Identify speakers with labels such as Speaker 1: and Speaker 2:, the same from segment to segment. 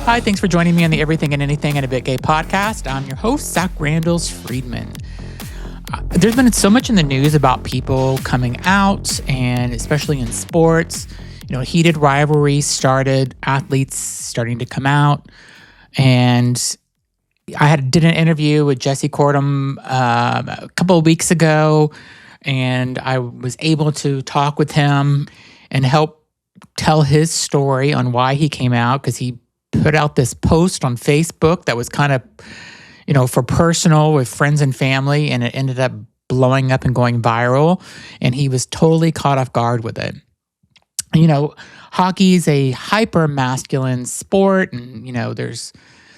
Speaker 1: Hi, thanks for joining me on the Everything and Anything and a Bit Gay podcast. I'm your host, Zach Randles-Friedman. There's been so much in the news about people coming out, and especially in sports. You know, Heated Rivalry started, athletes starting to come out. And I did an interview with Jesse Kortuem a couple of weeks ago, and I was able to talk with him and help tell his story on why he came out, because he put out this post on Facebook that was kind of, you know, for personal with friends and family, and it ended up blowing up and going viral, and he was totally caught off guard with it. You know, hockey is a hyper masculine sport, and, you know, there's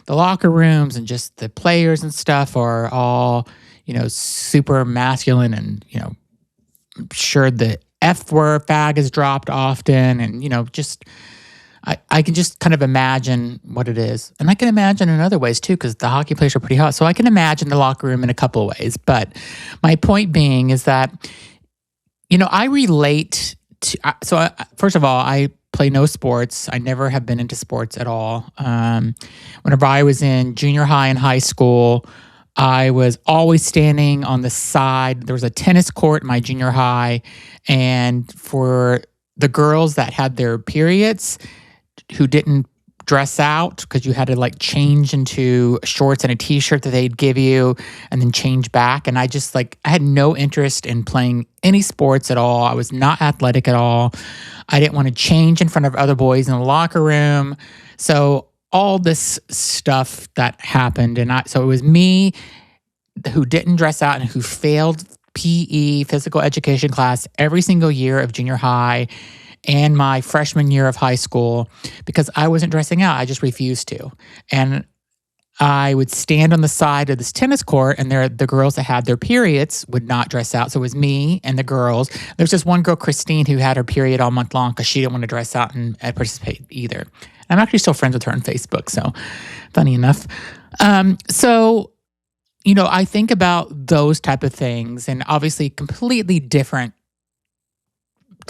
Speaker 1: the locker rooms and just the players and stuff are all, you know, super masculine, and, you know, I'm sure the F word fag is dropped often, and, you know, just I can just kind of imagine what it is. And I can imagine in other ways too, because the hockey players are pretty hot. So I can imagine the locker room in a couple of ways. But my point being is that, you know, I relate to, first of all, I play no sports. I never have been into sports at all. Whenever I was in junior high and high school, I was always standing on the side. There was a tennis court in my junior high. And for the girls that had their periods, who didn't dress out, because you had to like change into shorts and a t-shirt that they'd give you and then change back. And I just I had no interest in playing any sports at all. I was not athletic at all. I didn't want to change in front of other boys in the locker room. So all this stuff that happened. So it was me who didn't dress out and who failed PE, physical education class, every single year of junior high and my freshman year of high school, because I wasn't dressing out. I just refused to. And I would stand on the side of this tennis court, and the girls that had their periods would not dress out. So it was me and the girls. There was this one girl, Christine, who had her period all month long because she didn't want to dress out and participate either. I'm actually still friends with her on Facebook, so funny enough. So, you know, I think about those type of things, and obviously completely different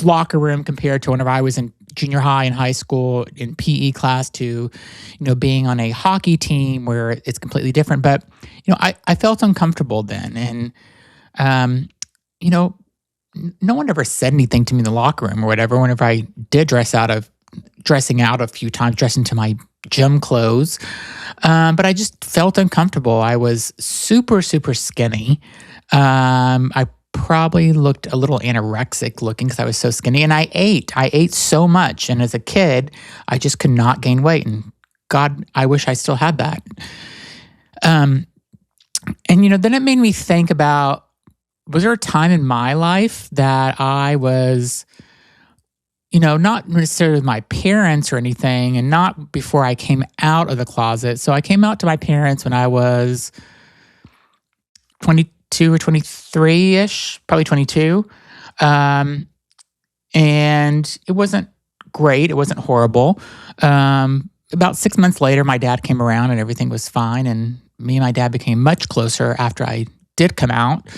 Speaker 1: locker room compared to whenever I was in junior high and high school in PE class to, you know, being on a hockey team where it's completely different. But, you know, I felt uncomfortable then. And, you know, no one ever said anything to me in the locker room or whatever. Whenever I did dressing out a few times, dressing to my gym clothes. But I just felt uncomfortable. I was super, super skinny. I probably looked a little anorexic looking because I was so skinny, and I ate so much. And as a kid, I just could not gain weight. And God, I wish I still had that. And, you know, then it made me think about, was there a time in my life that I was, you know, not necessarily with my parents or anything, and not before I came out of the closet. So I came out to my parents when I was 22 or 23-ish, probably 22. And it wasn't great. It wasn't horrible. About 6 months later, my dad came around and everything was fine. And me and my dad became much closer after I did come out.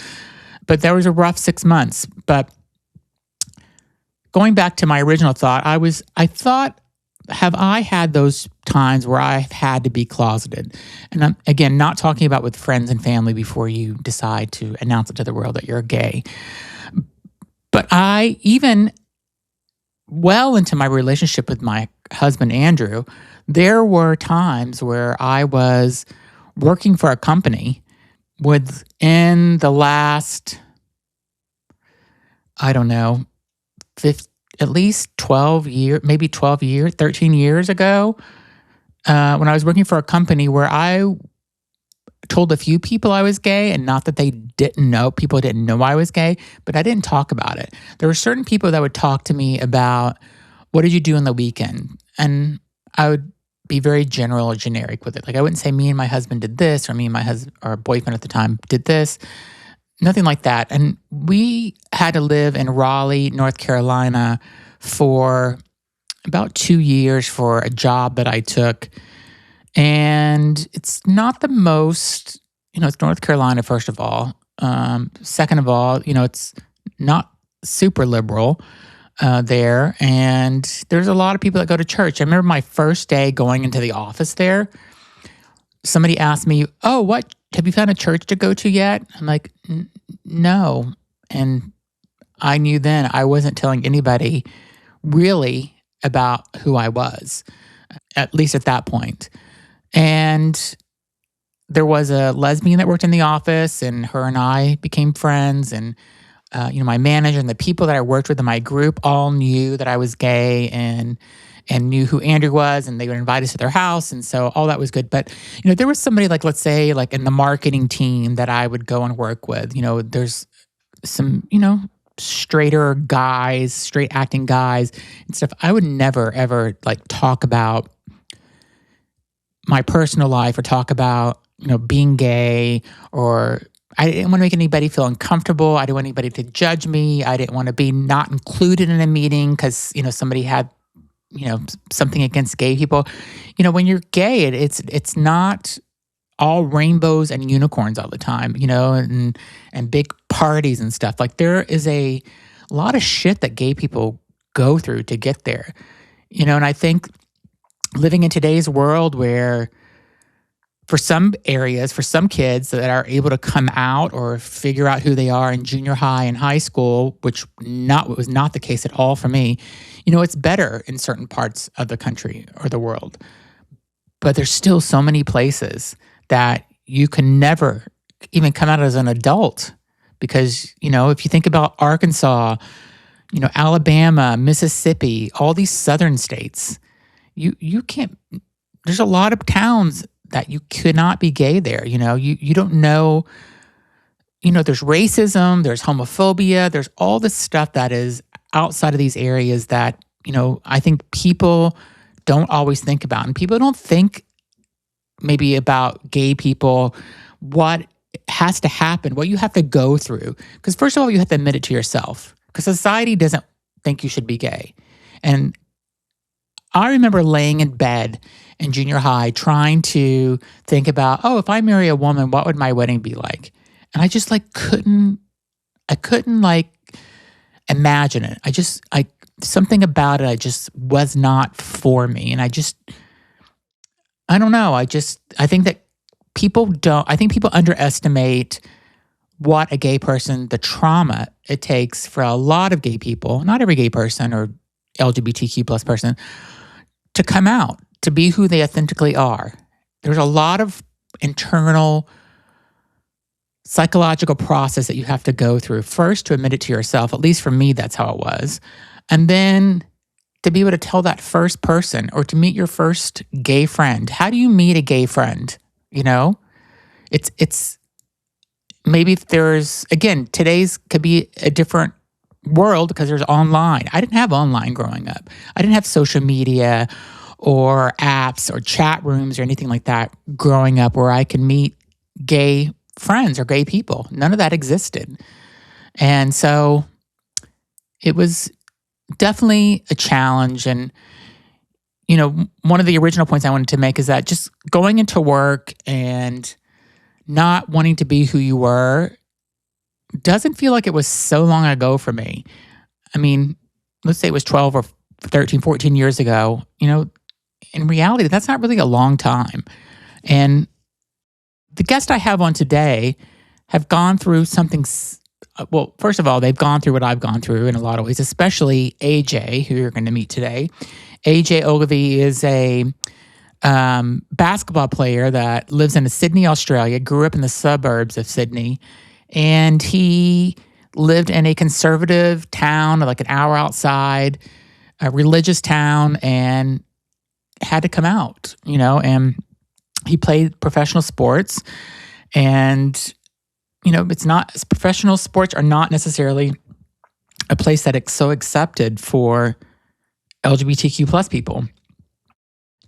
Speaker 1: But there was a rough 6 months. But going back to my original thought, I thought, have I had those times where I've had to be closeted? And I'm, again, not talking about with friends and family before you decide to announce it to the world that you're gay. But I, even well into my relationship with my husband, Andrew, there were times where I was working for a company within the last, I don't know, at least 12 years, maybe 12 years, 13 years ago, when I was working for a company where I told a few people I was gay, and not that they didn't know, people didn't know I was gay, but I didn't talk about it. There were certain people that would talk to me about, what did you do on the weekend? And I would be very general or generic with it. Like, I wouldn't say me and my husband did this, or me and my husband or boyfriend at the time did this. Nothing like that. And we had to live in Raleigh, North Carolina for about 2 years for a job that I took. And it's not the most, it's North Carolina, first of all. Second of all, it's not super liberal there. And there's a lot of people that go to church. I remember my first day going into the office there. Somebody asked me, "Oh, what have you found a church to go to yet?" I'm like, No. And I knew then I wasn't telling anybody really about who I was, at least at that point. And there was a lesbian that worked in the office, and her and I became friends. And my manager and the people that I worked with in my group all knew that I was gay, and knew who Andrew was, and they would invite us to their house, and so all that was good. But there was somebody, like, let's say, like in the marketing team that I would go and work with. There's some straighter guys, straight acting guys and stuff. I would never ever like talk about my personal life or talk about being gay, or I didn't want to make anybody feel uncomfortable. I didn't want anybody to judge me. I didn't want to be not included in a meeting because somebody had something against gay people. When you're gay, it's not all rainbows and unicorns all the time, and big parties and stuff. Like, there is a lot of shit that gay people go through to get there. And I think living in today's world where for some areas, for some kids that are able to come out or figure out who they are in junior high and high school, which was not the case at all for me, it's better in certain parts of the country or the world. But there's still so many places that you can never even come out as an adult because, if you think about Arkansas, Alabama, Mississippi, all these southern states, you can't, there's a lot of towns that you could not be gay there. You don't know, there's racism, there's homophobia, there's all this stuff that is outside of these areas that, I think people don't always think about. And people don't think maybe about gay people, what has to happen, what you have to go through. Because first of all, you have to admit it to yourself, because society doesn't think you should be gay. And I remember laying in bed in junior high trying to think about, if I marry a woman, what would my wedding be like? And I just couldn't imagine it. Something about it, I just was not for me. And I don't know. I think that people underestimate what a gay person, the trauma it takes for a lot of gay people, not every gay person or LGBTQ plus person, to come out, to be who they authentically are. There's a lot of internal psychological process that you have to go through. First, to admit it to yourself. At least for me, that's how it was. And then to be able to tell that first person, or to meet your first gay friend. How do you meet a gay friend? It's maybe if there's, again, today's could be a different world because there's online. I didn't have online growing up. I didn't have social media or apps or chat rooms or anything like that growing up where I can meet gay friends or gay people. None of that existed. And so it was definitely a challenge. And, one of the original points I wanted to make is that just going into work and not wanting to be who you were doesn't feel like it was so long ago for me. I mean, let's say it was 12 or 13, 14 years ago. In reality, that's not really a long time. And the guest I have on today have gone through something. Well, first of all, they've gone through what I've gone through in a lot of ways, especially AJ, who you're going to meet today. AJ Ogilvy is a basketball player that lives in Sydney, Australia, grew up in the suburbs of Sydney, and he lived in a conservative town, like an hour outside, a religious town, and had to come out, and he played professional sports. And professional sports are not necessarily a place that is so accepted for LGBTQ plus people.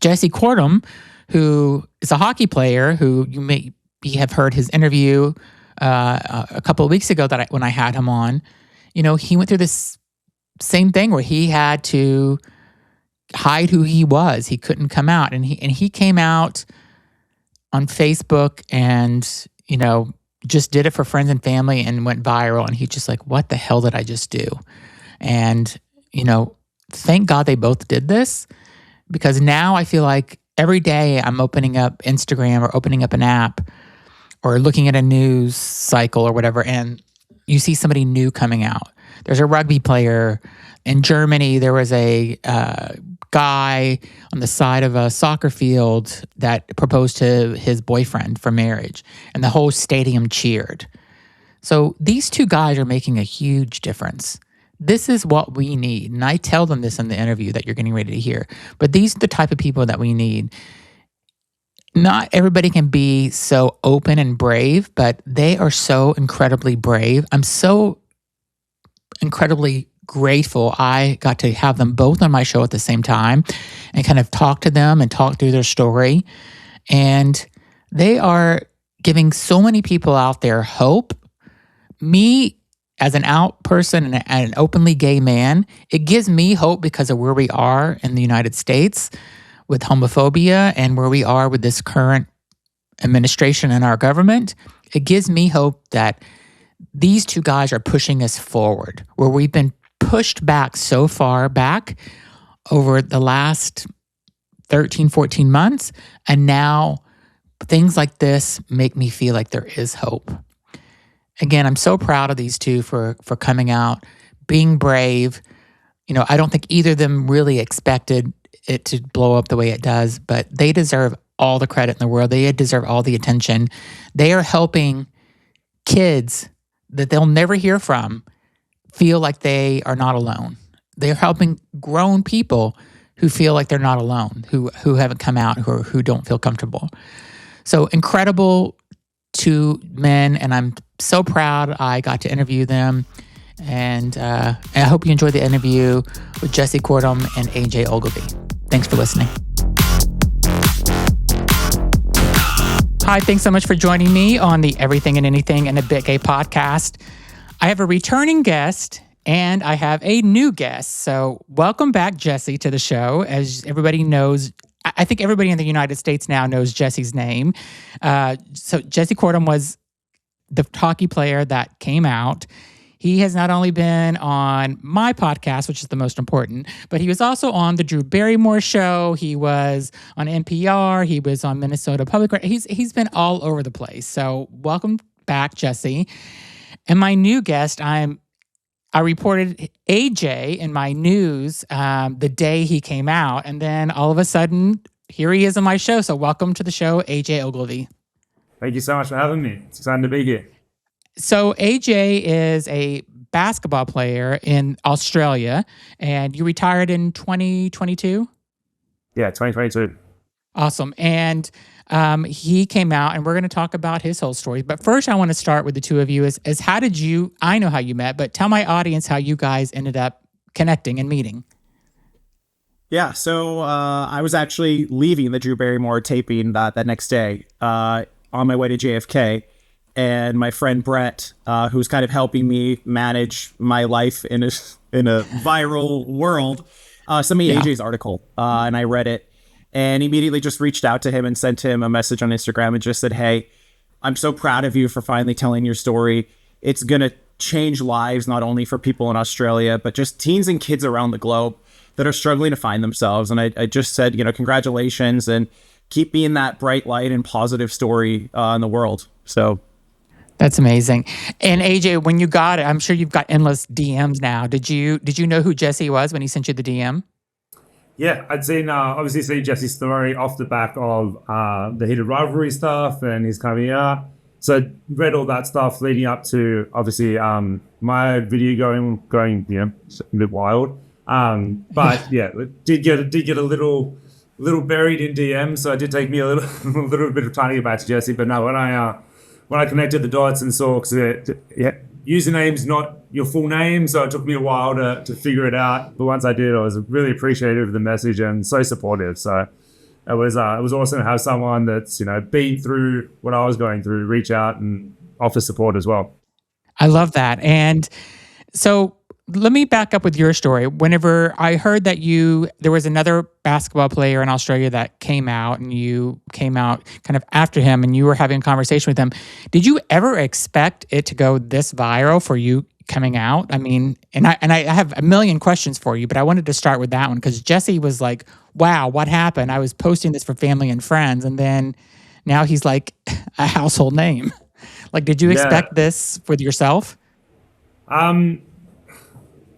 Speaker 1: Jesse Kortuem, who is a hockey player, who you may have heard his interview a couple of weeks ago when I had him on, he went through this same thing where he had to hide who he was. He couldn't come out, and he came out on Facebook, and just did it for friends and family and went viral. And he's just like, what the hell did I just do? And, thank God they both did this, because now I feel like every day I'm opening up Instagram or opening up an app or looking at a news cycle or whatever, and you see somebody new coming out. There's a rugby player in Germany. There was a guy on the side of a soccer field that proposed to his boyfriend for marriage, and the whole stadium cheered. So these two guys are making a huge difference. This is what we need. And I tell them this in the interview that you're getting ready to hear. But these are the type of people that we need. Not everybody can be so open and brave, but they are so incredibly brave. I'm so incredibly grateful I got to have them both on my show at the same time and kind of talk to them and talk through their story. And they are giving so many people out there hope. Me, as an out person and an openly gay man, it gives me hope because of where we are in the United States with homophobia and where we are with this current administration in our government. It gives me hope that these two guys are pushing us forward, where we've been pushed back so far back over the last 13, 14 months. And now things like this make me feel like there is hope. Again, I'm so proud of these two for coming out, being brave. I don't think either of them really expected it to blow up the way it does, but they deserve all the credit in the world. They deserve all the attention. They are helping kids that they'll never hear from feel like they are not alone. They're helping grown people who feel like they're not alone, who haven't come out, who don't feel comfortable. So incredible two men, and I'm so proud I got to interview them. And I hope you enjoyed the interview with Jesse Kortuem and AJ Ogilvy. Thanks for listening. Hi, thanks so much for joining me on the Everything and Anything and a Bit Gay podcast. I have a returning guest and I have a new guest. So welcome back, Jesse, to the show. As everybody knows, I think everybody in the United States now knows Jesse's name. So Jesse Kortuem was the hockey player that came out. He has not only been on my podcast, which is the most important, but he was also on the Drew Barrymore show. He was on NPR. He was on Minnesota Public Radio. He's been all over the place. So welcome back, Jesse. And my new guest, I reported AJ in my news the day he came out, and then all of a sudden, here he is on my show. So welcome to the show, AJ Ogilvy.
Speaker 2: Thank you so much for having me. It's exciting to be here.
Speaker 1: So AJ is a basketball player in Australia, and you retired in 2022?
Speaker 2: Yeah, 2022.
Speaker 1: Awesome. And he came out, and we're going to talk about his whole story. But first, I want to start with the two of you. Is how did you, I know how you met, but tell my audience how you guys ended up connecting and meeting.
Speaker 3: Yeah, so I was actually leaving the Drew Barrymore taping that next day on my way to JFK. And my friend Brett, who's kind of helping me manage my life in a viral world, sent me AJ's article, and I read it, and immediately just reached out to him and sent him a message on Instagram and just said, "Hey, I'm so proud of you for finally telling your story. It's gonna change lives not only for people in Australia, but just teens and kids around the globe that are struggling to find themselves." And I just said, congratulations, and keep being that bright light and positive story in the world. So.
Speaker 1: That's amazing. And AJ, when you got it, I'm sure you've got endless DMs now. Did you know who Jesse was when he sent you the DM?
Speaker 2: Yeah, I'd obviously seen Jesse's story off the back of the Heated Rivalry stuff and his coming out. So I read all that stuff leading up to obviously my video going a bit wild. But yeah, it did get a little buried in DMs. So it did take me a little bit of time to get back to Jesse. But no, when I connected the dots and saw, username's not your full name, so it took me a while to figure it out. But once I did, I was really appreciative of the message and so supportive. So it was awesome to have someone that's been through what I was going through reach out and offer support as well.
Speaker 1: I love that. And so let me back up with your story. Whenever I heard that there was another basketball player in Australia that came out and you came out kind of after him and you were having a conversation with him, did you ever expect it to go this viral for you coming out? I mean, and I have a million questions for you, but I wanted to start with that one because Jesse was like, wow, what happened? I was posting this for family and friends, and then now he's like a household name. Like, did you expect this with yourself?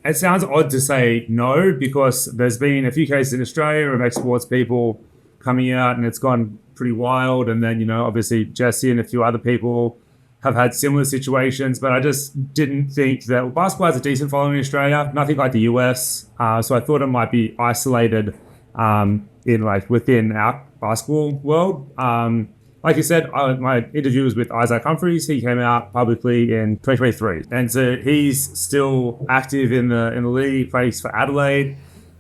Speaker 2: It sounds odd to say no, because there's been a few cases in Australia of ex-sports people coming out and it's gone pretty wild. And then, obviously Jesse and a few other people have had similar situations, but I just didn't think that basketball has a decent following in Australia, nothing like the US. So I thought it might be isolated within our basketball world. Like you said, my interview was with Isaac Humphries. He came out publicly in 2023. And so he's still active in the league, plays for Adelaide.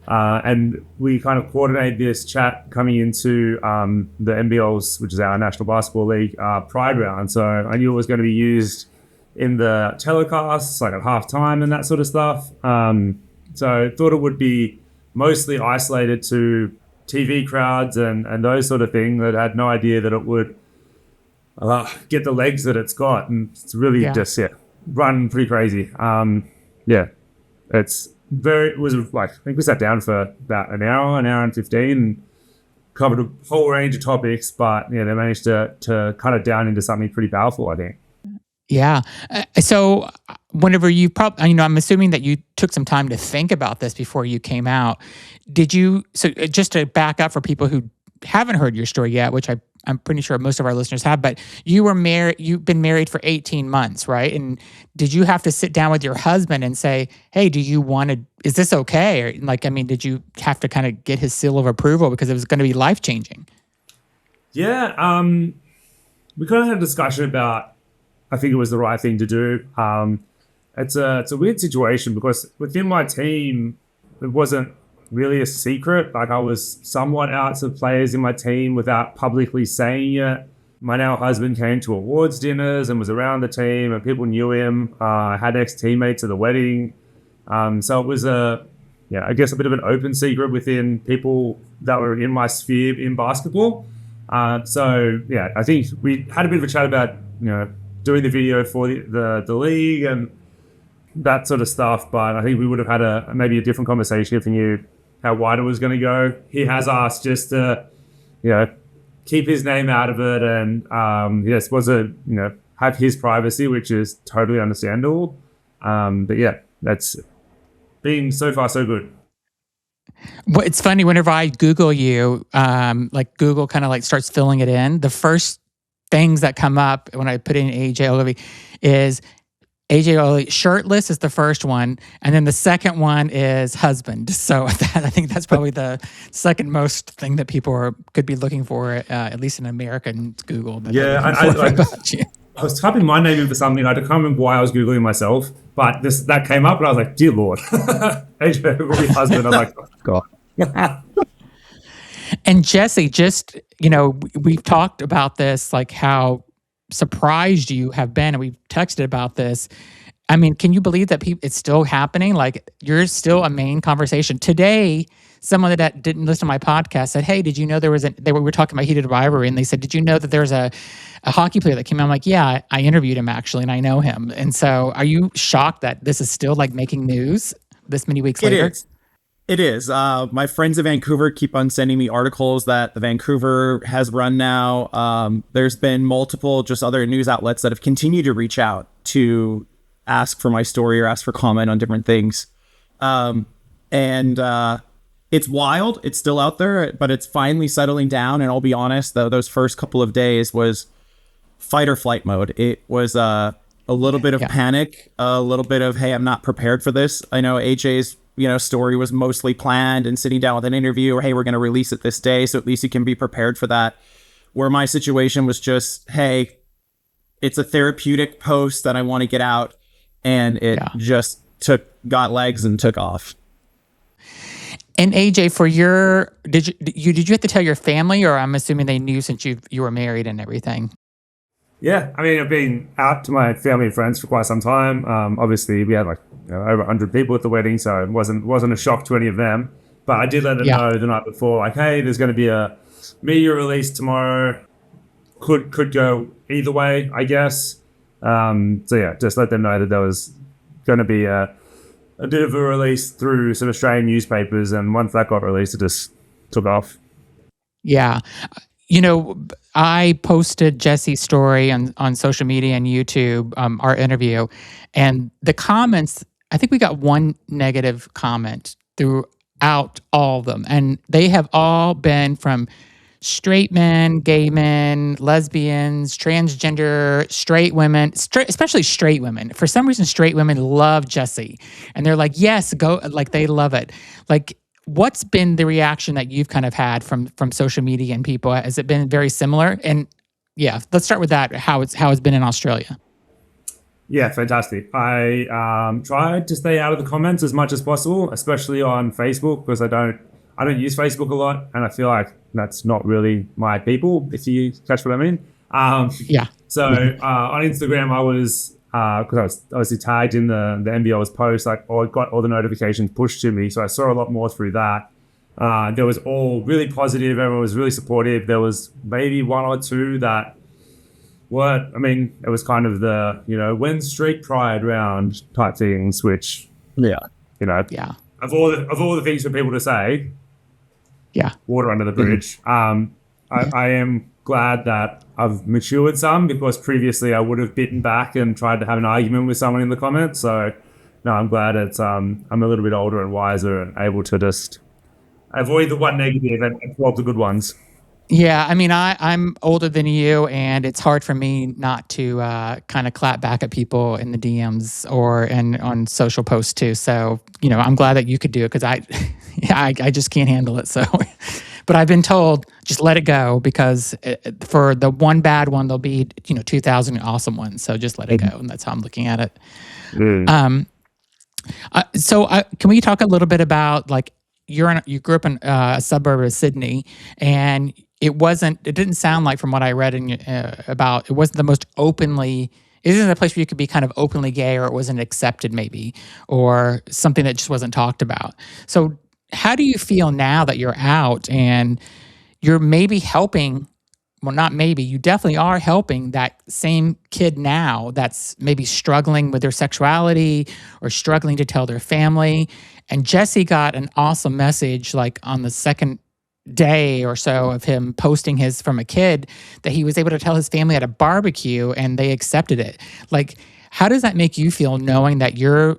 Speaker 2: And we kind of coordinated this chat coming into the NBL's, which is our National Basketball League, Pride round. So I knew it was going to be used in the telecasts, like at halftime and that sort of stuff. So I thought it would be mostly isolated to TV crowds and those sort of things. That had no idea that it would get the legs that it's got, and it's really just run pretty crazy. It was like, I think we sat down for about an hour and 15 and covered a whole range of topics, but they managed to cut it down into something pretty powerful, I think.
Speaker 1: Yeah. So whenever I'm assuming that you took some time to think about this before you came out. So just to back up for people who haven't heard your story yet, which I'm pretty sure most of our listeners have, but you've been married for 18 months, right? And did you have to sit down with your husband and say, hey, is this okay? Or did you have to kind of get his seal of approval because it was going to be life-changing?
Speaker 2: Yeah. We kind of had a discussion about, I think it was the right thing to do. It's a weird situation because within my team, it wasn't really a secret. Like, I was somewhat out to players in my team without publicly saying it. My now husband came to awards dinners and was around the team, and people knew him. I had ex-teammates at the wedding. So it was I guess a bit of an open secret within people that were in my sphere in basketball. I think we had a bit of a chat about, doing the video for the league and that sort of stuff. But I think we would have had maybe a different conversation if we knew how wide it was going to go. He has asked just to, keep his name out of it and, have his privacy, which is totally understandable. That's been so far so good.
Speaker 1: Well, it's funny, whenever I Google you, Google kind of starts filling it in. The first things that come up when I put in AJ Ogilvy is AJ Ogilvy shirtless is the first one, and then the second one is husband. So I think that's probably the second most thing that people could be looking for, at least in American Google.
Speaker 2: I was typing my name in for something. I can't remember why I was Googling myself, but that came up, and I was like, dear Lord. AJ Ogilvy husband. I was like, oh, God.
Speaker 1: And Jesse, we've talked about this, like how surprised you have been, and we've texted about this. I mean, can you believe that it's still happening? Like, you're still a main conversation. Today, someone that didn't listen to my podcast said, hey, did you know we were talking about Heated Rivalry, and they said, did you know that there's a hockey player that came out? I'm like, yeah, I interviewed him actually, and I know him. And so are you shocked that this is still making news this many weeks later?
Speaker 3: It is. My friends in Vancouver keep on sending me articles that the Vancouver has run now. There's been multiple just other news outlets that have continued to reach out to ask for my story or ask for comment on different things. It's wild. It's still out there, but it's finally settling down. And I'll be honest, though, those first couple of days was fight or flight mode. It was a little bit of panic, a little bit of, hey, I'm not prepared for this. I know AJ's story was mostly planned and sitting down with an interview, or hey, we're going to release it this day, so at least you can be prepared for that. Where my situation was just, hey, it's a therapeutic post that I want to get out, and it just got legs and took off.
Speaker 1: And AJ, did you have to tell your family, or I'm assuming they knew since you were married and everything?
Speaker 2: Yeah, I mean, I've been out to my family and friends for quite some time. Obviously, we had over 100 people at the wedding, so it wasn't a shock to any of them. But I did let them know the night before, like, hey, there's going to be a media release tomorrow. Could go either way, I guess. So yeah, just let them know that there was going to be a bit of a release through some Australian newspapers, and once that got released, it just took off.
Speaker 1: Yeah. You know, I posted Jesse's story on social media and YouTube, our interview, and the comments, I think we got one negative comment throughout all of them. And they have all been from straight men, gay men, lesbians, transgender, straight women, especially straight women. For some reason, straight women love Jesse. And they're like, yes, go, like they love it. Like, what's been the reaction that you've kind of had from social media and people? Has it been very similar? And yeah, let's start with that. How it's been in Australia.
Speaker 2: Yeah, fantastic. I tried to stay out of the comments as much as possible, especially on Facebook, because I don't use Facebook a lot, and I feel like that's not really my people, if you catch what I mean.
Speaker 1: Yeah.
Speaker 2: So on Instagram, I was because I was obviously tagged in the NBL's post, like, I got all the notifications pushed to me, so I saw a lot more through that. There was all really positive. Everyone was really supportive. There was maybe one or two that weren't. I mean, it was kind of the, when's street pride round type things, which
Speaker 3: Yeah.
Speaker 2: Of all the things for people to say, water under the bridge. I am glad that I've matured some, because previously I would have bitten back and tried to have an argument with someone in the comments. So no, I'm glad I'm a little bit older and wiser and able to just avoid the one negative and absorb the good ones.
Speaker 1: Yeah, I mean, I'm older than you, and it's hard for me not to kind of clap back at people in the DMs and on social posts too. So, I'm glad that you could do it, because I just can't handle it. So, but I've been told just let it go, because for the one bad one, there'll be 2,000 awesome ones. So just let it go, and that's how I'm looking at it. So can we talk a little bit about, like, you grew up in a suburb of Sydney, and it didn't sound like, from what I read about, it wasn't the most openly, it isn't a place where you could be kind of openly gay, or it wasn't accepted maybe, or something that just wasn't talked about. So how do you feel now that you're out and you're maybe helping, well, not maybe, you definitely are helping that same kid now that's maybe struggling with their sexuality or struggling to tell their family. And Jesse got an awesome message, like on the second day or so of him posting his from a kid, that he was able to tell his family at a barbecue and they accepted it. Like, how does that make you feel, knowing that you're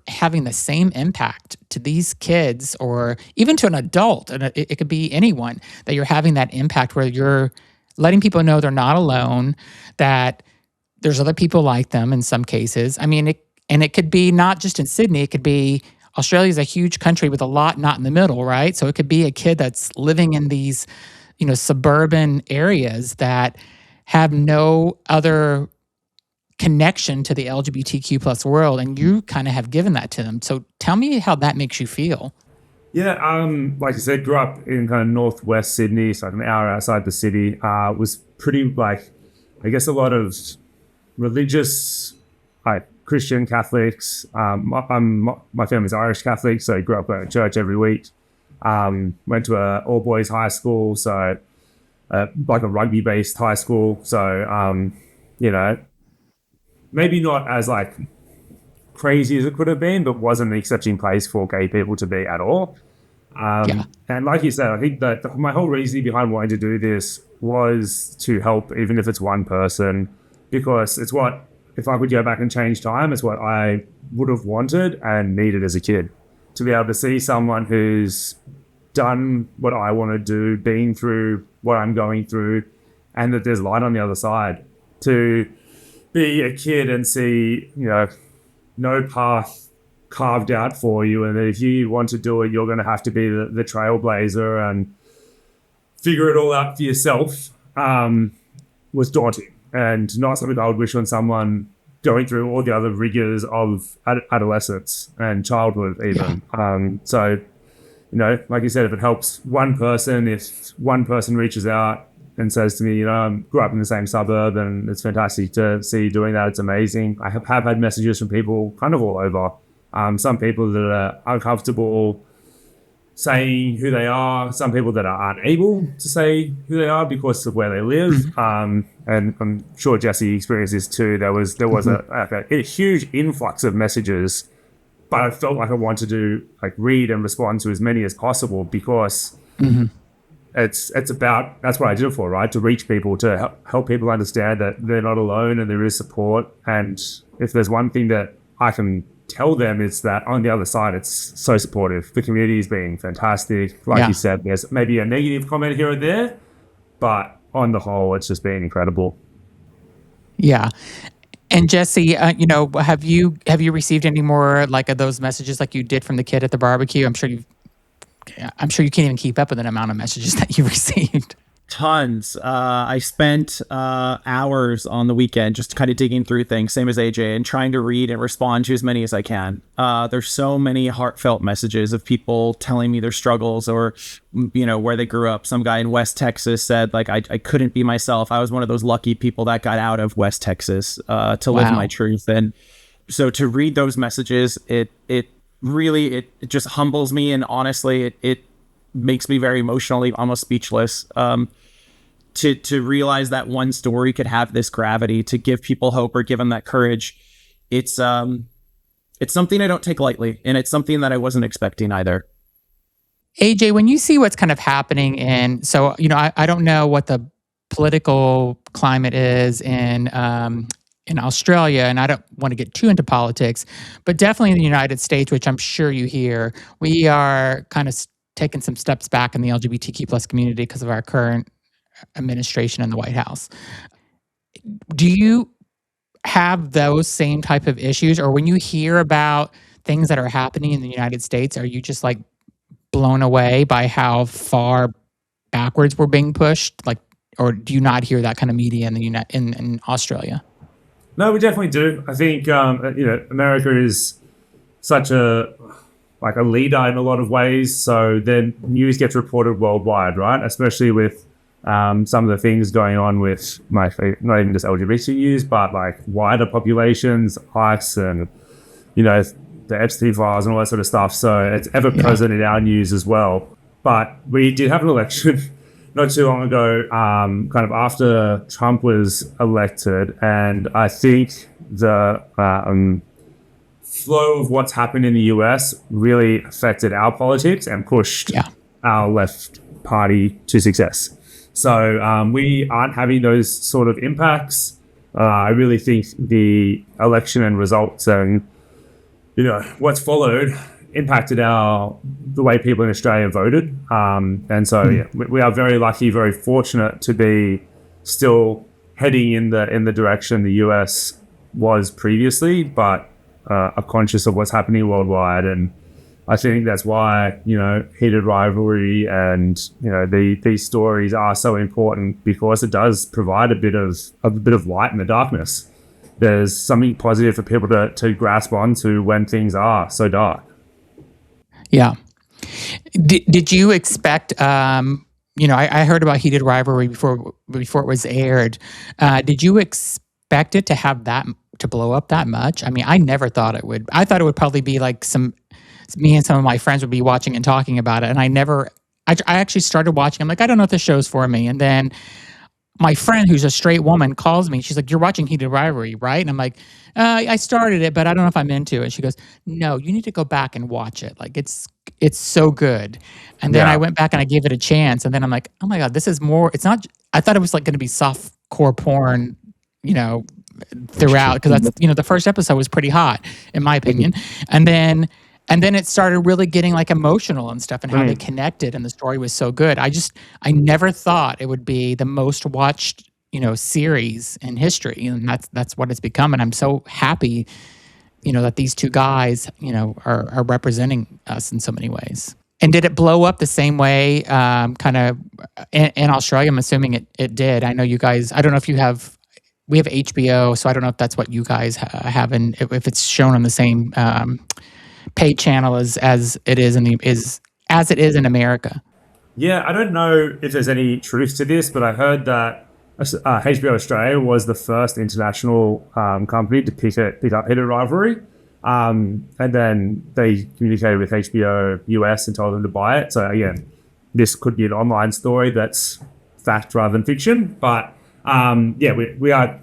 Speaker 1: having the same impact to these kids, or even to an adult, and it could be anyone, that you're having that impact where you're letting people know they're not alone, that there's other people like them in some cases. I mean, it could be not just in Sydney, it could be, Australia's a huge country with a lot not in the middle, right? So it could be a kid that's living in these, suburban areas that have no other connection to the LGBTQ plus world, and you kind of have given that to them. So tell me how that makes you feel.
Speaker 2: Yeah, like I said, grew up in kind of northwest Sydney, so like an hour outside the city. Was pretty, like, I guess, a lot of religious, like, Christian Catholics. My family's Irish Catholic, so I grew up going to church every week. Went to a all boys high school, so like a rugby based high school. So maybe not as like crazy as it could have been, but wasn't an accepting place for gay people to be at all. And like you said, I think that my whole reasoning behind wanting to do this was to help, even if it's one person, because it's what, if I could go back and change time, it's what I would have wanted and needed as a kid. To be able to see someone who's done what I want to do, been through what I'm going through, and that there's light on the other side. To be a kid and see, no path carved out for you, and that if you want to do it, you're going to have to be the trailblazer and figure it all out for yourself, was daunting, and not something I would wish on someone going through all the other rigors of adolescence and childhood even. So, like you said, if it helps one person, if one person reaches out and says to me, I grew up in the same suburb, and it's fantastic to see you doing that. It's amazing. I have had messages from people kind of all over. Some people that are uncomfortable saying who they are, some people that are unable to say who they are because of where they live. And I'm sure Jesse experienced this too. There was a huge influx of messages, but I felt like I wanted to read and respond to as many as possible because it's about, that's what I did it for, right? To reach people, to help people understand that they're not alone and there is support. And if there's one thing that I can tell them, it's that on the other side, it's so supportive. The community is being fantastic. Like you said, there's maybe a negative comment here or there, but on the whole, it's just been incredible.
Speaker 1: Yeah. And Jesse, have you received any more of those messages like you did from the kid at the barbecue? I'm sure you can't even keep up with the amount of messages that you received.
Speaker 3: Tons. I spent hours on the weekend just kind of digging through things, same as AJ, and trying to read and respond to as many as I can. There's so many heartfelt messages of people telling me their struggles or, where they grew up. Some guy in West Texas said, I couldn't be myself. I was one of those lucky people that got out of West Texas to live my truth. And so to read those messages, it really just humbles me. And honestly, it makes me very emotionally almost speechless to realize that one story could have this gravity, to give people hope or give them that courage. It's something I don't take lightly, and it's something that I wasn't expecting either.
Speaker 1: AJ, when you see what's kind of happening I don't know what the political climate is in Australia, and I don't want to get too into politics, but definitely in the United States, which I'm sure you hear, we are kind of taken some steps back in the LGBTQ plus community because of our current administration in the White House. Do you have those same type of issues, or when you hear about things that are happening in the United States, are you just blown away by how far backwards we're being pushed? Or do you not hear that kind of media in Australia?
Speaker 2: No, we definitely do. I think America is such a leader in a lot of ways. So then news gets reported worldwide, right? Especially with some of the things going on with not even just LGBT news, but wider populations, ICE and, the Epstein files and all that sort of stuff. So it's ever present in our news as well. But we did have an election not too long ago, kind of after Trump was elected. And I think the flow of what's happened in the US really affected our politics and pushed our left party to success. So we aren't having those sort of impacts. I really think the election and results and what's followed impacted the way people in Australia voted. And so we are very lucky, very fortunate to be still heading in the direction the US was previously, but are conscious of what's happening worldwide. And I think that's why, Heated Rivalry and, these stories are so important, because it does provide a bit of light in the darkness. There's something positive for people to grasp onto when things are so dark.
Speaker 1: Yeah. Did you expect, I heard about Heated Rivalry before it was aired. Did you expect it to have to blow up that much? I mean, I never thought it would. I thought it would probably be me and some of my friends would be watching and talking about it. And I actually started watching. I'm I don't know if this show's for me. And then my friend, who's a straight woman, calls me. She's like, "You're watching Heated Rivalry, right?" And I'm like, I started it, but I don't know if I'm into it. She goes, "No, you need to go back and watch it. It's so good." And then I went back and I gave it a chance. And then I'm like, "Oh my God, this is more." It's not. I thought it was going to be softcore porn, throughout, because that's the first episode was pretty hot in my opinion, and then it started really getting emotional and stuff, and how they connected, and the story was so good. I never thought it would be the most watched series in history, and that's what it's become. And I'm so happy that these two guys are representing us in so many ways. And did it blow up the same way kind of in Australia? I'm assuming it did. I know you guys, I don't know if you have. We have HBO, so I don't know if that's what you guys have, and if it's shown on the same paid channel as it is in America.
Speaker 2: Yeah, I don't know if there's any truth to this, but I heard that HBO Australia was the first international company to pick up Heated Rivalry. And then they communicated with HBO US and told them to buy it. So again, this could be an online story that's fact rather than fiction. But we are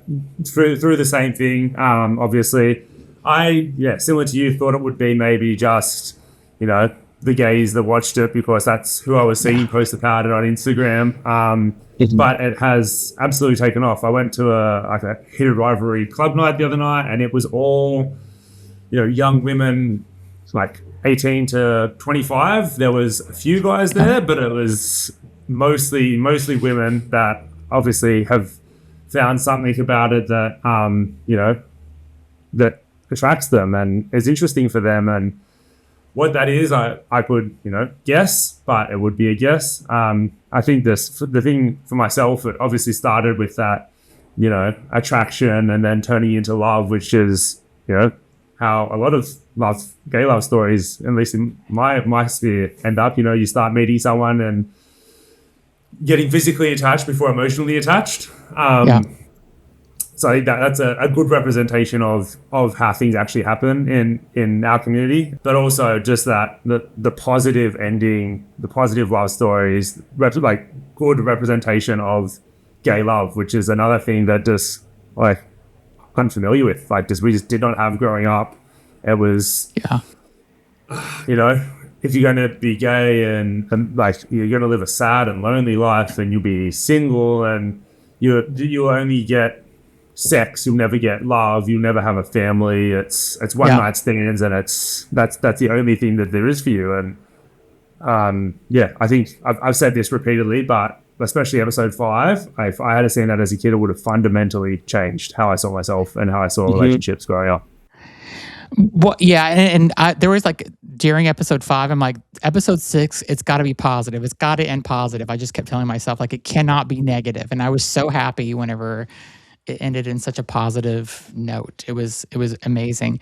Speaker 2: through the same thing. Obviously, similar to you, thought it would be maybe just, the gays that watched it because that's who I was seeing post about it on Instagram. But it has absolutely taken off. I went to a Heated Rivalry club night the other night, and it was all, young women, like 18 to 25. There was a few guys there, but it was mostly women that obviously have found something about it that, that attracts them and is interesting for them. And what that is, I could, guess, but it would be a guess. I think the thing for myself, it obviously started with that, attraction and then turning into love, which is, how a lot of gay love stories, at least in my sphere, end up. You start meeting someone and getting physically attached before emotionally attached. So I think that's a good representation of how things actually happen in our community, but also just that the positive ending, the positive love stories, like good representation of gay love, which is another thing that just like unfamiliar with. Like we just did not have growing up. It was, if you're going to be gay and like you're going to live a sad and lonely life, and you'll be single and you only get sex, you'll never get love, you'll never have a family. It's one night stands, and that's the only thing that there is for you. And I think I've said this repeatedly, but especially episode 5, if I had seen that as a kid, it would have fundamentally changed how I saw myself and how I saw relationships growing up.
Speaker 1: Well, yeah, and there was like during episode 5, I'm like, episode 6, it's got to be positive. It's got to end positive. I just kept telling myself like it cannot be negative, and I was so happy whenever it ended in such a positive note. It was amazing.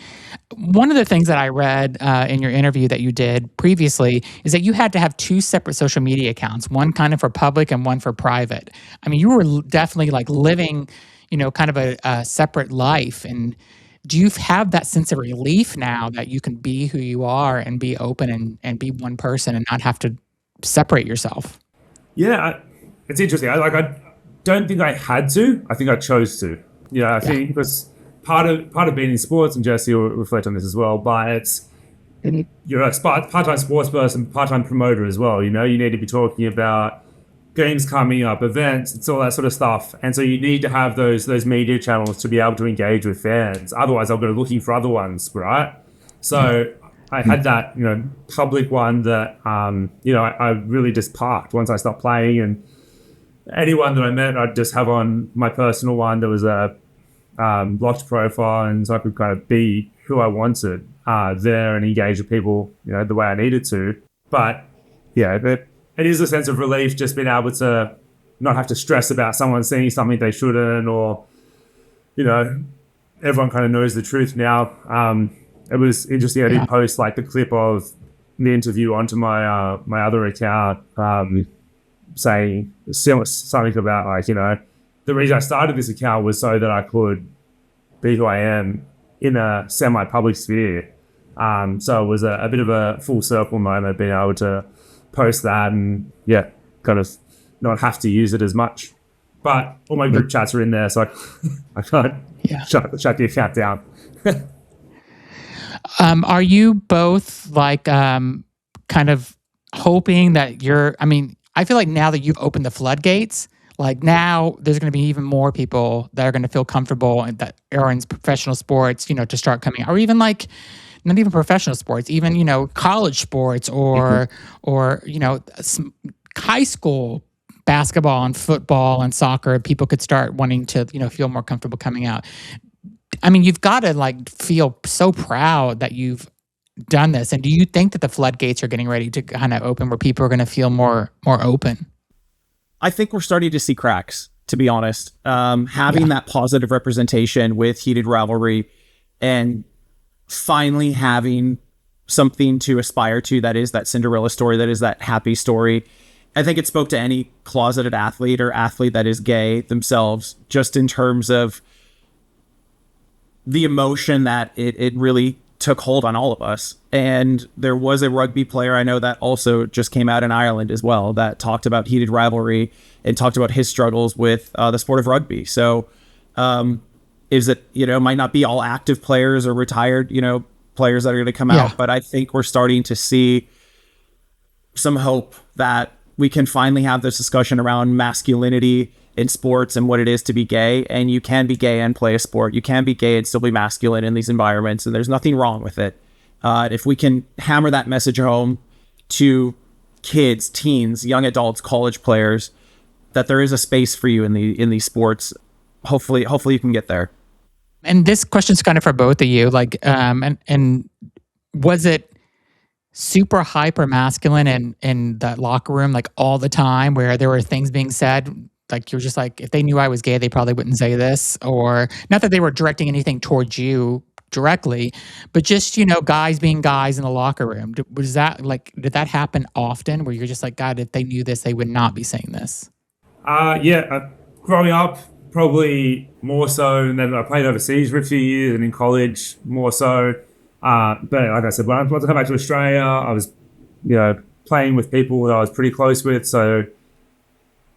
Speaker 1: One of the things that I read in your interview that you did previously is that you had to have 2 separate social media accounts, one kind of for public and one for private. I mean, you were definitely like living, kind of a separate life. And do you have that sense of relief now that you can be who you are and be open and be one person and not have to separate yourself?
Speaker 2: Yeah, it's interesting. I don't think I had to. I think I chose to. I think because part of being in sports, and Jesse will reflect on this as well, but it's you're a part-time sports person, part-time promoter as well. You need to be talking about games coming up, events, it's all that sort of stuff. And so you need to have those media channels to be able to engage with fans. Otherwise, I'll go looking for other ones, right? So I had that, public one that, I really just parked once I stopped playing, and anyone that I met, I'd just have on my personal one. There was a blocked profile, and so I could kind of be who I wanted there and engage with people, the way I needed to. But it is a sense of relief just being able to not have to stress about someone seeing something they shouldn't, or, everyone kind of knows the truth now. It was interesting. I did post like the clip of the interview onto my my other account, saying something about like, the reason I started this account was so that I could be who I am in a semi-public sphere. So it was a bit of a full circle moment being able to post that and kind of not have to use it as much. But all my group chats are in there, so I can't shut the account down.
Speaker 1: Are you both like kind of hoping that I feel like now that you've opened the floodgates, like now there's going to be even more people that are going to feel comfortable and that are in professional sports, to start coming out, or even like not even professional sports, even, college sports or high school basketball and football and soccer. People could start wanting to, feel more comfortable coming out. I mean, you've got to like feel so proud that you've done this. And do you think that the floodgates are getting ready to kind of open where people are going to feel more open?
Speaker 3: I think we're starting to see cracks, to be honest. Having that positive representation with Heated Rivalry and finally having something to aspire to that is that Cinderella story, that is that happy story. I think it spoke to any closeted athlete or athlete that is gay themselves, just in terms of the emotion that it really took hold on all of us. And there was a rugby player I know that also just came out in Ireland as well that talked about Heated Rivalry and talked about his struggles with the sport of rugby. So is it, might not be all active players or retired, players that are going to come out, but I think we're starting to see some hope that we can finally have this discussion around masculinity in sports and what it is to be gay. And you can be gay and play a sport. You can be gay and still be masculine in these environments, and there's nothing wrong with it. If we can hammer that message home to kids, teens, young adults, college players, that there is a space for you in these sports, hopefully you can get there.
Speaker 1: And this question's kind of for both of you. Like, and was it super hyper masculine in that locker room, like all the time, where there were things being said? Like, you're just like, if they knew I was gay, they probably wouldn't say this. Or not that they were directing anything towards you directly, but just, guys being guys in the locker room. Did that happen often where you're just like, God, if they knew this, they would not be saying this?
Speaker 2: Growing up, probably more so. And then I played overseas for a few years, and in college more so. But like I said, once I come back to Australia, I was, playing with people that I was pretty close with. So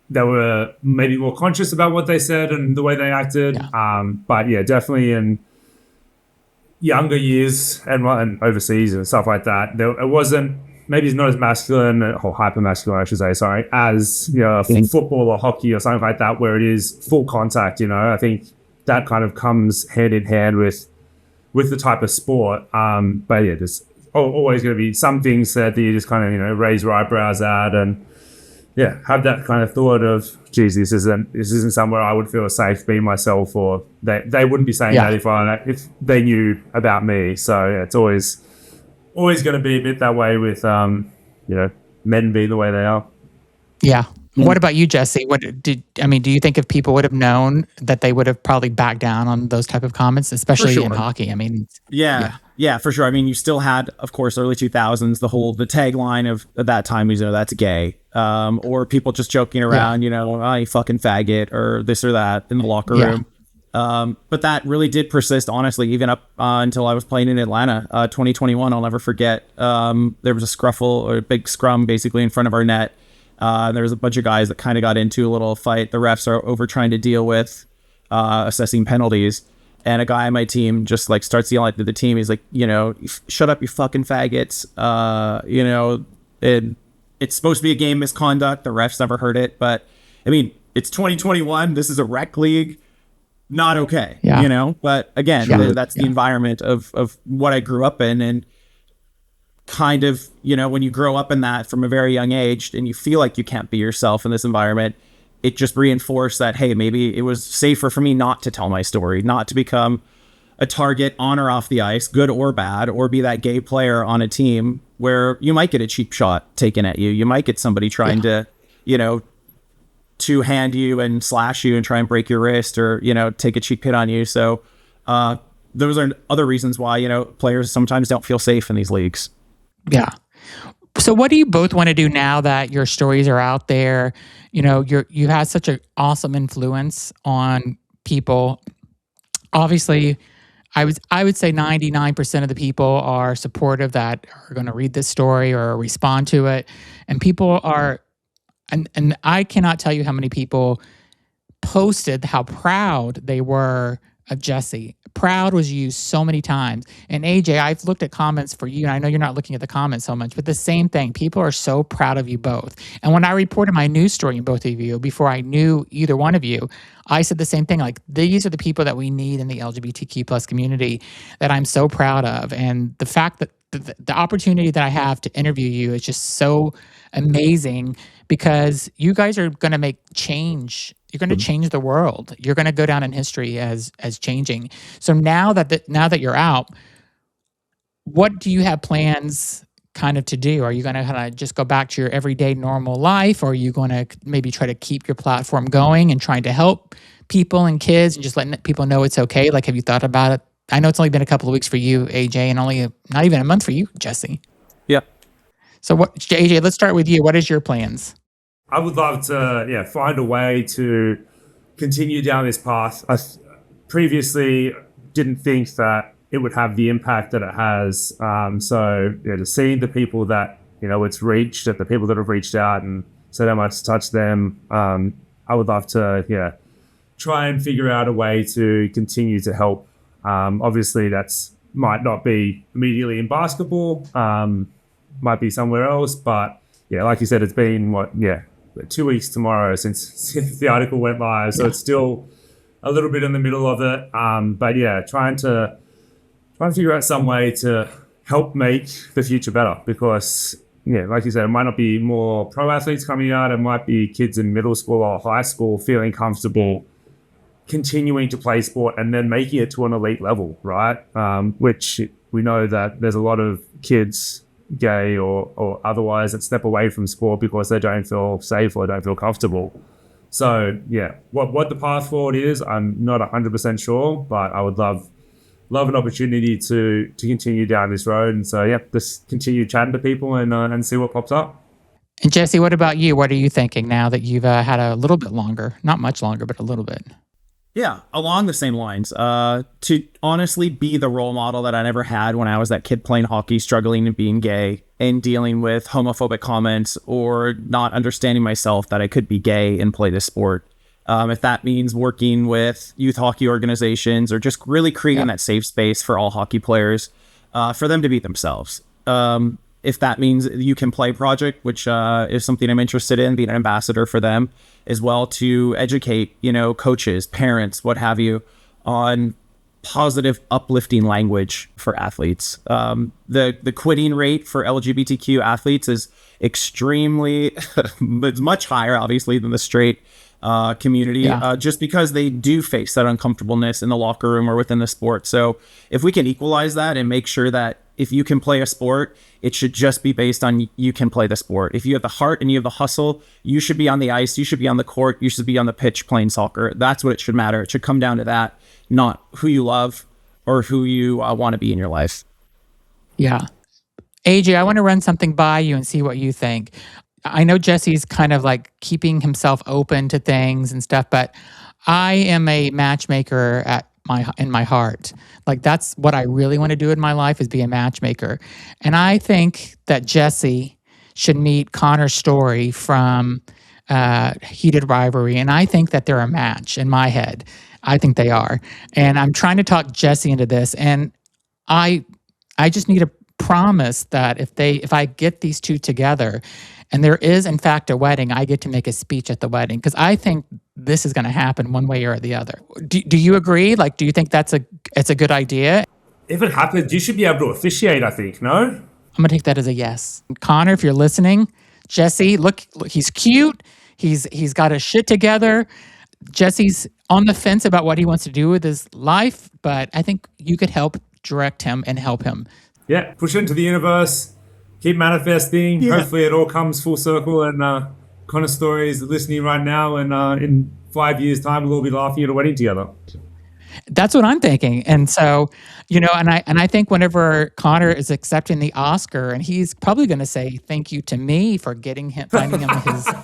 Speaker 2: they were maybe more conscious about what they said and the way they acted.
Speaker 1: Yeah.
Speaker 2: But yeah, definitely in younger years and overseas and stuff like that, it wasn't, maybe it's not as masculine or hyper masculine, I should say, sorry, as football or hockey or something like that, where it is full contact. I think that kind of comes hand in hand with the type of sport. But yeah, there's always going to be some things that you just kind of raise your eyebrows at, and yeah, have that kind of thought of, geez, this isn't somewhere I would feel safe being myself, or they wouldn't be saying that if they knew about me. So yeah, it's always going to be a bit that way with men being the way they are.
Speaker 1: Yeah. What about you, Jesse? Do you think if people would have known that they would have probably backed down on those type of comments, especially in hockey?
Speaker 3: Yeah, for sure. You still had, of course, early 2000s, the tagline of at that time was, that's gay. Or people just joking around, oh, you fucking faggot, or this or that in the locker room. But that really did persist, honestly, even up until I was playing in Atlanta, 2021. I'll never forget. There was a scruffle, or a big scrum, basically in front of our net. There was a bunch of guys that kind of got into a little fight. The refs are over trying to deal with assessing penalties. And a guy on my team just starts yelling at the team. He's like, shut up, you fucking faggots. It's supposed to be a game misconduct. The refs never heard it. But it's 2021. This is a rec league. Not okay. But again, that's the environment of what I grew up in. And kind of, when you grow up in that from a very young age and you feel like you can't be yourself in this environment, it just reinforced that, hey, maybe it was safer for me not to tell my story, not to become a target on or off the ice, good or bad, or be that gay player on a team where you might get a cheap shot taken at you. You might get somebody trying to, two-hand you and slash you and try and break your wrist, or, take a cheap hit on you. So those are other reasons why, players sometimes don't feel safe in these leagues.
Speaker 1: Yeah. So what do you both want to do now that your stories are out there? You had such an awesome influence on people. Obviously, I would say 99% of the people are supportive that are going to read this story or respond to it. And people are, and I cannot tell you how many people posted how proud they were of Jesse. Proud was used so many times. And AJ, I've looked at comments for you, and I know you're not looking at the comments so much, but the same thing. People are so proud of you both. And when I reported my news story in both of you, before I knew either one of you, I said the same thing. Like, these are the people that we need in the LGBTQ plus community that I'm so proud of. And the fact that the opportunity that I have to interview you is just so amazing, because you guys are going to make change. You're going to change the world. You're going to go down in history as changing. So now that you're out, what do you have plans kind of to do? Are you going to kind of just go back to your everyday normal life, or are you going to maybe try to keep your platform going and trying to help people and kids and just letting people know it's okay? Like, have you thought about it? I know it's only been a couple of weeks for you, AJ, and not even a month for you, Jesse.
Speaker 3: Yeah.
Speaker 1: So AJ, let's start with you. What is your plans?
Speaker 2: I would love to, find a way to continue down this path. I previously didn't think that it would have the impact that it has. So to see the people that it's reached, the people that have reached out and said how much it's touched them, I would love to try and figure out a way to continue to help. Obviously, that's might not be immediately in basketball, might be somewhere else, but like you said, it's been 2 weeks tomorrow since the article went live, so it's still a little bit in the middle of it. But trying to figure out some way to help make the future better, because like you said, it might not be more pro athletes coming out, it might be kids in middle school or high school feeling comfortable continuing to play sport and then making it to an elite level, right? Which we know that there's a lot of kids, gay or otherwise, that step away from sport because they don't feel safe or don't feel comfortable. So what the path forward is, I'm not 100% sure, but I would love an opportunity to continue down this road. And so just continue chatting to people and see what pops up.
Speaker 1: And Jesse, what about you? What are you thinking now that you've had a little bit longer, not much longer, but a little bit?
Speaker 3: Yeah, along the same lines, to honestly be the role model that I never had when I was that kid playing hockey, struggling and being gay and dealing with homophobic comments or not understanding myself that I could be gay and play this sport. If that means working with youth hockey organizations or just really creating that safe space for all hockey players, for them to be themselves. If that means You Can Play project, which is something I'm interested in, being an ambassador for them as well, to educate, coaches, parents, what have you, on positive, uplifting language for athletes. The quitting rate for LGBTQ athletes is extremely, it's much higher, obviously, than the straight community, just because they do face that uncomfortableness in the locker room or within the sport. So if we can equalize that and make sure that if you can play a sport, it should just be based on you can play the sport. If you have the heart and you have the hustle, you should be on the ice, you should be on the court, you should be on the pitch playing soccer. That's what it should matter. It should come down to that, not who you love or who you want to be in your life.
Speaker 1: Yeah. AJ, I want to run something by you and see what you think. I know Jesse's kind of like keeping himself open to things and stuff, but I am a matchmaker in my heart. Like, that's what I really want to do in my life, is be a matchmaker. And I think that Jesse should meet Connor Story from Heated Rivalry, and I think that they're a match in my head. I think they are. And I'm trying to talk Jesse into this, and I just need a promise that if I get these two together and there is in fact a wedding, I get to make a speech at the wedding, because I think this is going to happen one way or the other. Do you agree? Like, do you think it's a good idea?
Speaker 2: If it happens, you should be able to officiate, I think, no?
Speaker 1: I'm going to take that as a yes. Connor, if you're listening, Jesse, look, he's cute. He's got his shit together. Jesse's on the fence about what he wants to do with his life, but I think you could help direct him and help him.
Speaker 2: Yeah, push it into the universe, keep manifesting. Yeah. Hopefully it all comes full circle, and Connor Story is listening right now, and in 5 years' time we'll all be laughing at a wedding together.
Speaker 1: That's what I'm thinking. And so, and I think whenever Connor is accepting the Oscar, and he's probably going to say thank you to me for finding him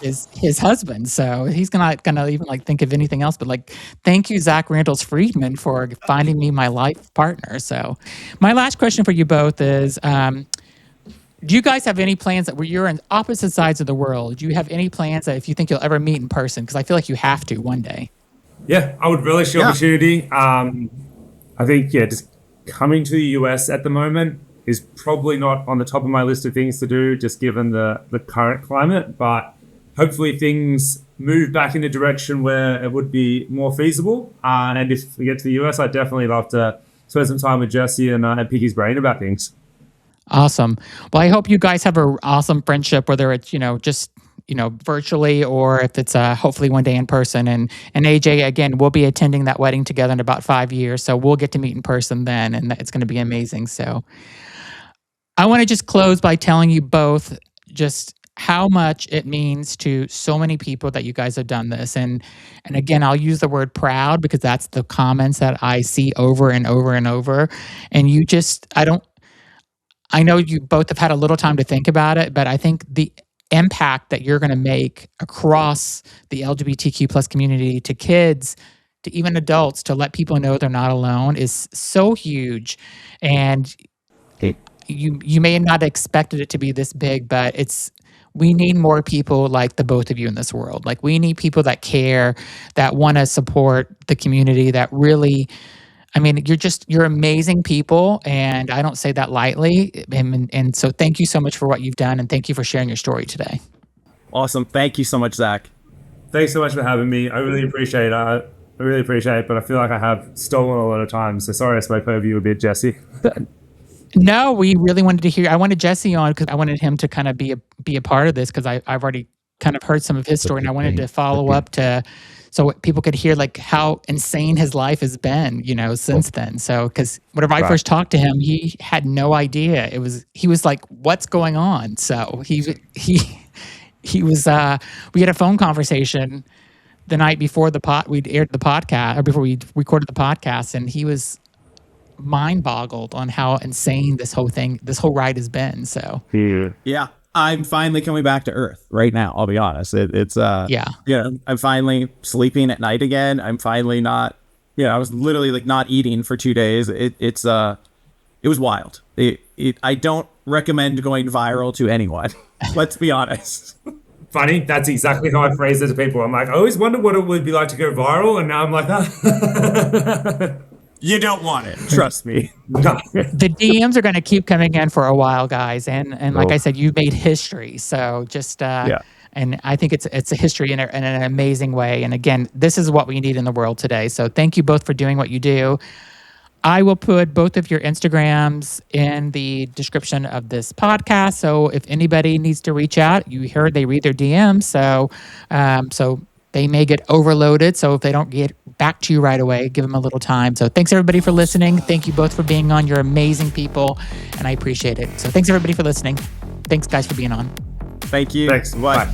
Speaker 1: his husband. So he's not going to even like think of anything else, but like, thank you, Zach Randles-Friedman, for finding me my life partner. So my last question for you both is, do you guys have any plans that where you're on opposite sides of the world? Do you have any plans that if you think you'll ever meet in person? Because I feel like you have to one day.
Speaker 2: Yeah, I would relish the opportunity. I think, just coming to the US at the moment is probably not on the top of my list of things to do, just given the current climate. But hopefully things move back in a direction where it would be more feasible. And if we get to the US, I'd definitely love to spend some time with Jesse and pick his brain about things.
Speaker 1: Awesome. Well, I hope you guys have an awesome friendship, whether it's, just virtually, or if it's hopefully one day in person. And AJ, again, we'll be attending that wedding together in about 5 years. So we'll get to meet in person then, and it's going to be amazing. So I want to just close by telling you both just how much it means to so many people that you guys have done this. And again, I'll use the word proud because that's the comments that I see over and over and over. And I know you both have had a little time to think about it, but I think the impact that you're going to make across the LGBTQ plus community to kids to even adults to let people know they're not alone is so huge. And you may not have expected it to be this big, but we need more people like the both of you in this world. Like, we need people that care, that want to support the community, that really, I mean, you're amazing people, and I don't say that lightly. And so thank you so much for what you've done, and thank you for sharing your story today.
Speaker 3: Awesome. Thank you so much, Zach.
Speaker 2: Thanks so much for having me. I really appreciate it. I really appreciate it, but I feel like I have stolen a lot of time. So sorry I spoke over you a bit, Jesse.
Speaker 1: No, we really wanted to hear. I wanted Jesse on because I wanted him to kind of be a part of this, because I've already kind of heard some of his story, and I wanted to follow up so people could hear like how insane his life has been, since then. So, because whenever I first talked to him, he had no idea. He was like, "What's going on?" So he was. We had a phone conversation the night before we'd aired the podcast, or before we recorded the podcast, and he was mind boggled on how insane this whole ride has been. So
Speaker 3: yeah, I'm finally coming back to Earth right now. I'll be honest. I'm finally sleeping at night again. I'm finally not. I was literally like not eating for 2 days. It was wild. I don't recommend going viral to anyone. Let's be honest.
Speaker 2: Funny, that's exactly how I phrase it to people. I'm like, I always wondered what it would be like to go viral, and now I'm like,
Speaker 3: you don't want it. Trust me.
Speaker 1: The DMs are going to keep coming in for a while, guys. And like I said, you made history. So just, and I think it's a history in an amazing way. And again, this is what we need in the world today. So thank you both for doing what you do. I will put both of your Instagrams in the description of this podcast. So if anybody needs to reach out, you heard they read their DMs. So they may get overloaded. So if they don't get back to you right away, give them a little time. So thanks everybody for listening. Thank you both for being on. You're amazing people, and I appreciate it. So thanks everybody for listening. Thanks guys for being on.
Speaker 3: Thank you.
Speaker 2: Thanks.
Speaker 3: Bye.